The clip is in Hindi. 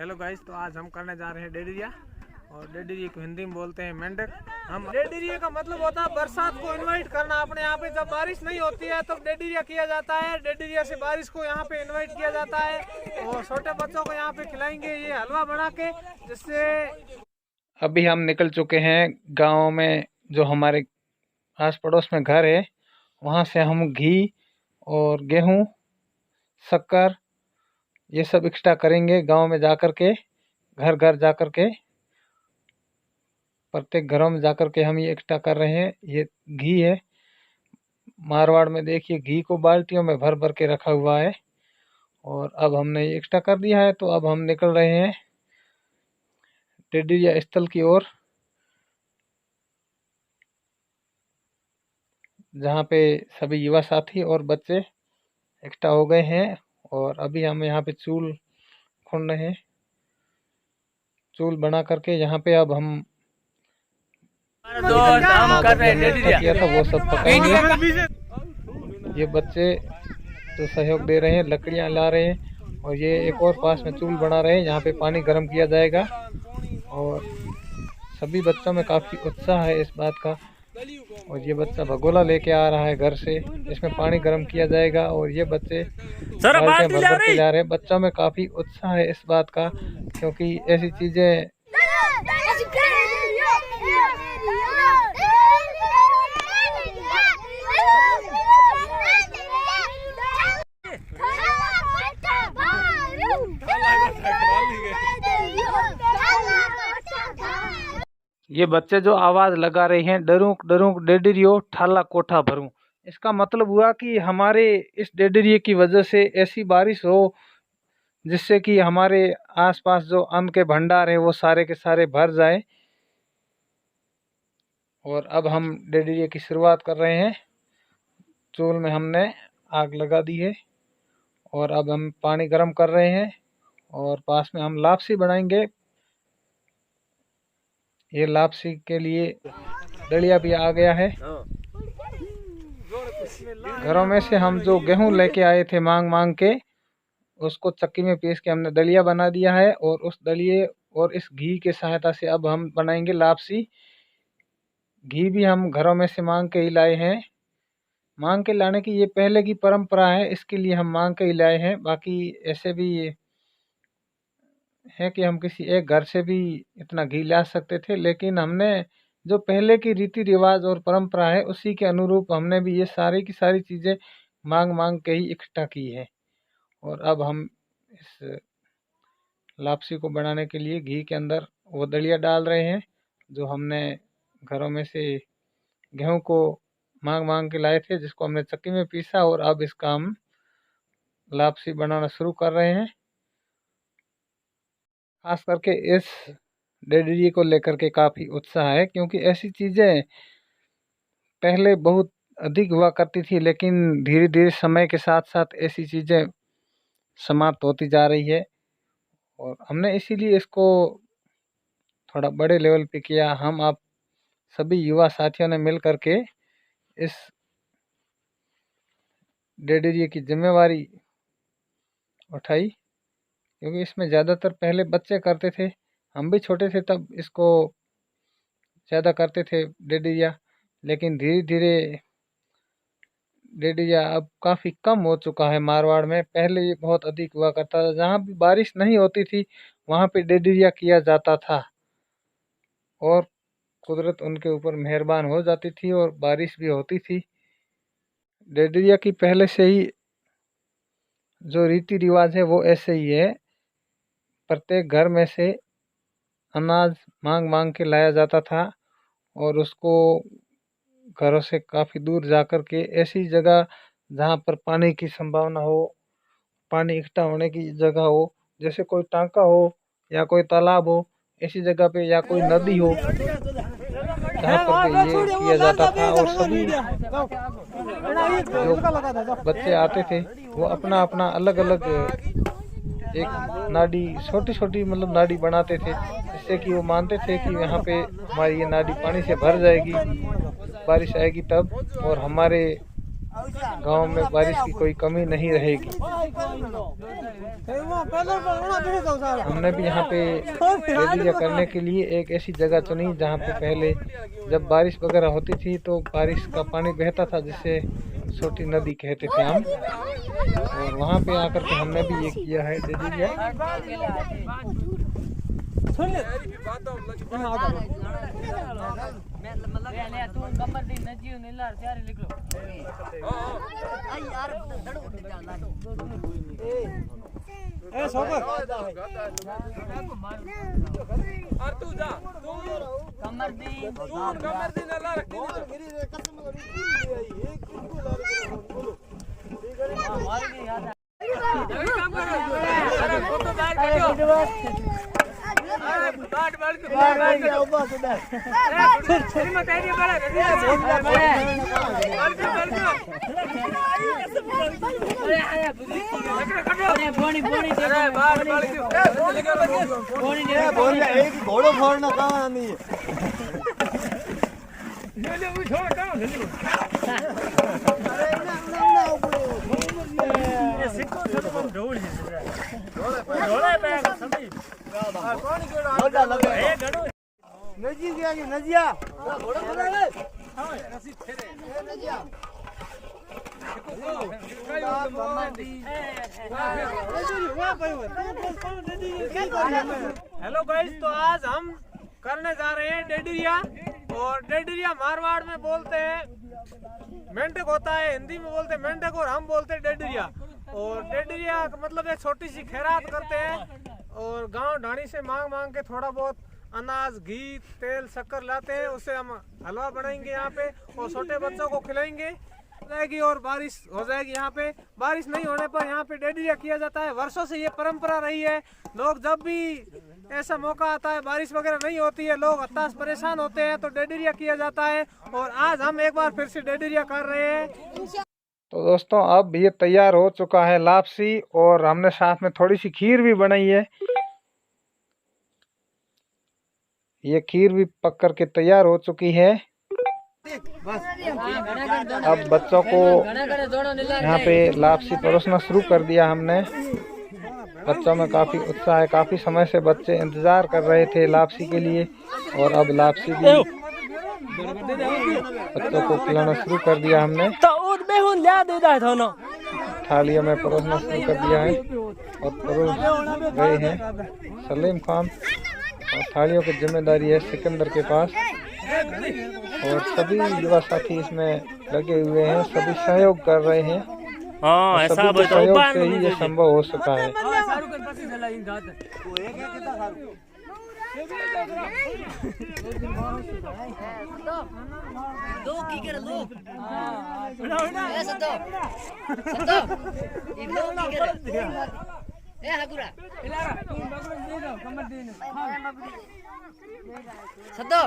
हेलो गाइस, तो आज हम करने जा रहे हैं डेडरिया। और डेडरिया को हिंदी में बोलते हैं मेंढक। हम डेडरिया का मतलब होता है बरसात को इनवाइट करना अपने यहाँ पे। जब बारिश नहीं होती है तो डेडरिया किया जाता है। डेडरिया से बारिश को यहाँ पे इनवाइट किया जाता है और छोटे बच्चों को यहाँ पे खिलाएंगे ये हलवा बना के, जिससे अभी हम निकल चुके हैं गांव में, जो हमारे आस पड़ोस में घर है। वहाँ से हम घी और गेहूँ, शक्कर ये सब इकट्ठा करेंगे। गांव में जाकर के, घर घर जाकर के, प्रत्येक घरों में जाकर के हम ये इकट्ठा कर रहे हैं। ये घी है। मारवाड़ में देखिए घी को बाल्टियों में भर भर के रखा हुआ है। और अब हमने ये इकट्ठा कर दिया है, तो अब हम निकल रहे हैं डेडरिया स्थल की ओर, जहाँ पे सभी युवा साथी और बच्चे इकट्ठा हो गए हैं। और अभी हम यहाँ पे चूल खोल रहे हैं। चूल बना करके यहाँ पे अब हम कर रहे हैं किया था वो सब पकाएंगे। ये बच्चे जो सहयोग दे रहे हैं, लकड़ियाँ ला रहे हैं। और ये एक और पास में चूल बना रहे हैं, यहाँ पे पानी गर्म किया जाएगा। और सभी बच्चों में काफ़ी उत्साह है इस बात का। और ये बच्चा भगोला लेके आ रहा है घर से, इसमें पानी गर्म किया जाएगा। और ये बच्चे बाल्टियां भर भर के ला रहे हैं। बच्चों में काफ़ी उत्साह है इस बात का, क्योंकि ऐसी चीज़ें ये बच्चे जो आवाज़ लगा रहे हैं, डरूक डरूक डेडरियो ठाला कोठा भरूं, इसका मतलब हुआ कि हमारे इस डेडरिये की वजह से ऐसी बारिश हो जिससे कि हमारे आसपास जो अन्न के भंडार हैं वो सारे के सारे भर जाए। और अब हम डेडरिये की शुरुआत कर रहे हैं। चूल में हमने आग लगा दी है और अब हम पानी गर्म कर रहे हैं। और पास में हम लापसी बनाएंगे। ये लापसी के लिए डलिया भी आ गया है। घरों में से हम जो गेहूं लेके आए थे मांग मांग के, उसको चक्की में पीस के हमने दलिया बना दिया है। और उस दलिए और इस घी के सहायता से अब हम बनाएंगे लापसी। घी भी हम घरों में से मांग के ही लाए हैं। मांग के लाने की ये पहले की परंपरा है, इसके लिए हम मांग के ही लाए हैं। बाकी ऐसे भी है कि हम किसी एक घर से भी इतना घी ला सकते थे, लेकिन हमने जो पहले की रीति रिवाज और परंपरा है उसी के अनुरूप हमने भी ये सारी की सारी चीज़ें मांग मांग के ही इकट्ठा की है। और अब हम इस लापसी को बनाने के लिए घी के अंदर वो दलिया डाल रहे हैं जो हमने घरों में से गेहूं को मांग मांग के लाए थे, जिसको हमने चक्की में पीसा। और अब इसका हम लापसी बनाना शुरू कर रहे हैं। खास करके इस डेडरिये को लेकर के काफ़ी उत्साह है, क्योंकि ऐसी चीज़ें पहले बहुत अधिक हुआ करती थी, लेकिन धीरे धीरे समय के साथ साथ ऐसी चीज़ें समाप्त होती जा रही है। और हमने इसीलिए इसको थोड़ा बड़े लेवल पे किया। हम आप सभी युवा साथियों ने मिल करके इस डेडरिये की जिम्मेवारी उठाई, क्योंकि इसमें ज़्यादातर पहले बच्चे करते थे। हम भी छोटे थे तब इसको ज़्यादा करते थे डेडरिया, लेकिन धीरे धीरे डेडरिया अब काफ़ी कम हो चुका है मारवाड़ में। पहले ये बहुत अधिक हुआ करता था, जहाँ भी बारिश नहीं होती थी वहाँ पे डेडरिया किया जाता था। और कुदरत उनके ऊपर मेहरबान हो जाती थी और बारिश भी होती थी। डेडरिया की पहले से ही जो रीति रिवाज है वो ऐसे ही है। प्रत्येक घर में से अनाज मांग मांग के लाया जाता था और उसको घरों से काफ़ी दूर जाकर के ऐसी जगह जहाँ पर पानी की संभावना हो, पानी इकट्ठा होने की जगह हो, जैसे कोई टांका हो या कोई तालाब हो, ऐसी जगह पे या कोई नदी हो, जहाँ पर ये किया जाता था। और सभी जो बच्चे आते थे वो अपना अपना अलग अलग एक नाडी, छोटी छोटी मतलब नाडी बनाते थे, जिससे कि वो मानते थे कि यहाँ पे हमारी ये नाडी पानी से भर जाएगी, बारिश आएगी तब, और हमारे गांव में बारिश की कोई कमी नहीं रहेगी। हमने भी यहाँ पे डेडरिया करने के लिए एक ऐसी जगह चुनी जहाँ पे पहले जब बारिश वगैरह होती थी तो बारिश का पानी बहता था, जिसे छोटी नदी कहते थे हम। और वहाँ पे आकर के हमने भी ये किया है डेडरिया। घोड़ो फोड़ना कहाँ नहीं है। नजिया हेलो गाइस, तो आज हम करने जा रहे हैं डेडरिया। और डेडरिया मारवाड़ में बोलते हैं मेंढक होता है, हिंदी में बोलते हैं मेंढक और हम बोलते हैं डेडरिया। और डेडरिया का मतलब एक छोटी सी खैरात करते हैं और गांव ढाणी से मांग मांग के थोड़ा बहुत अनाज, घी, तेल, शक्कर लाते हैं, उससे हम हलवा बनाएंगे यहाँ पे और छोटे बच्चों को खिलाएंगे जाएगी। और बारिश हो जाएगी यहाँ पे। बारिश नहीं होने पर यहाँ पे डेडरिया किया जाता है। वर्षों से ये परंपरा रही है। लोग जब भी ऐसा मौका आता है, बारिश वगैरह नहीं होती है, लोग हताश परेशान होते हैं, तो डेडरिया किया जाता है। और आज हम एक बार फिर से डेडरिया कर रहे हैं। तो दोस्तों, अब ये तैयार हो चुका है लापसी, और हमने साथ में थोड़ी सी खीर भी बनाई है। ये खीर भी पक करके तैयार हो चुकी है। अब बच्चों को यहाँ पे लापसी परोसना शुरू कर दिया हमने। बच्चों में काफ़ी उत्साह है। काफ़ी समय से बच्चे इंतज़ार कर रहे थे लापसी के लिए, और अब लापसी भी बच्चों को खिलाना शुरू कर दिया हमने। थालियों में परोसना शुरू कर दिया है और परोस गए हैं सलीम खान, और थालियों की जिम्मेदारी है सिकंदर के पास। और सभी युवा साथी इसमें लगे हुए हैं, सभी सहयोग कर रहे हैं। सभी के सहयोग से ही ये संभव हो सका है। सदो